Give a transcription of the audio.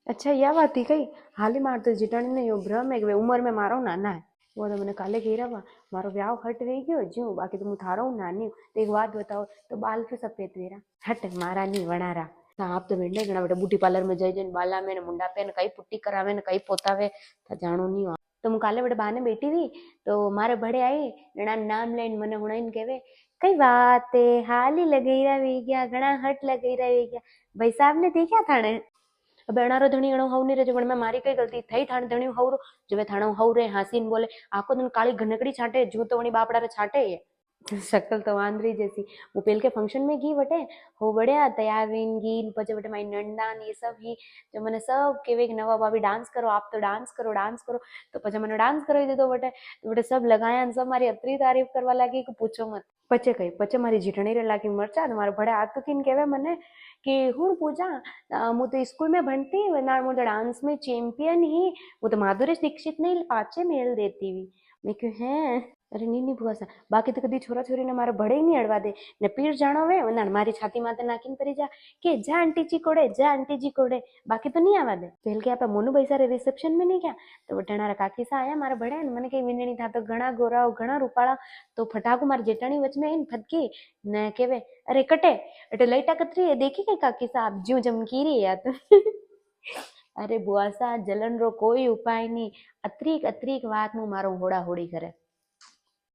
अच्छा या बात थी कई हाली मार तो जिटाणी ने यो भ्रम है कि उम्र में मारो नाना है। वो तो मैंने काले कही रहा मारो ब्याह हट रही गयो जो बाकी तो थारो हूँ नानी तो एक बात बताओ तो बाल क्यों सफेद वेरा हट मारा नहीं वनारा। आप तो भेंडे घना बेटा ब्यूटी पार्लर में जाइए बाला में मुंडा पे कई पुट्टी करावे कई पोतावे जानो नहीं हो। तो मैं काले बड़े बहाने बैठी थी तो मारे बड़े आई घना नाम लઈને મને હુણાઈને કહેવે કઈ વાત હાલી લગઈ રહી ગયા ઘણા હટ લગઈ રહી ગયા ભાई साहब ने देखा थाने अब अणारो धणी अणो हव नहीं रहे मैं मारी कई गलती थई थाने धणी हव जो थाणो हव रे हसीन बोले आखो दिन काली घनकड़ी छाटे जू तो वणी बापड़ा रे छाटे शक्ल तो वांदरी जैसी वो पेल के फंक्शन में गई बटे हो बढ़िया तैयार वीन गी पचे बटे मारी नंदान ये सब ही जो मैंने सब केवे कि नवा भाभी डांस करो आप तो डांस करो तो पचे मैंने डांस करवाई दीधो बटे तो बटे सब लगाया सब मारी अतरी तारीफ करवा लगी कि पूछो मत पचे कही पचे मारी जीठणी रे लागी मरचा मारे बड़े हाथ तो किन कहवे मने कि हूँ पूजा मु तो स्कूल में बनती ना मुझे डांस में चैंपियन ही वो तो माधुरी दीक्षित ने पाचे मेल देती हुई मैं क्यों है अरे नी बुआ सा बाकी तो कदी छोरा छोरी ने मारे भड़े नहीं अड़वा दे ने पीर जानो वे ना मारी छाती माते नाखीन परी जा के जा आंटी जी कोड़े बाकी तो नहीं आवा दे पहल के आपे मोनू भाई सारे रिसेप्शन में नहीं क्या तो वटणारा काकी सा आया मारे भड़े मैंने कई विंडणी था तो घना गोरा घना रूपाड़ा तो फटाकू मारी जेटाणी वच में आईने फटकी ने केवे अरे कटे એટલે લઈટા કતરી देखी के काकी साहब ज्यों जमकी रही है तो अरे बुआ सा जलन रो कोई उपाय नहीं अतरीक अतरीक बात नु मारो होड़ा होड़ी करे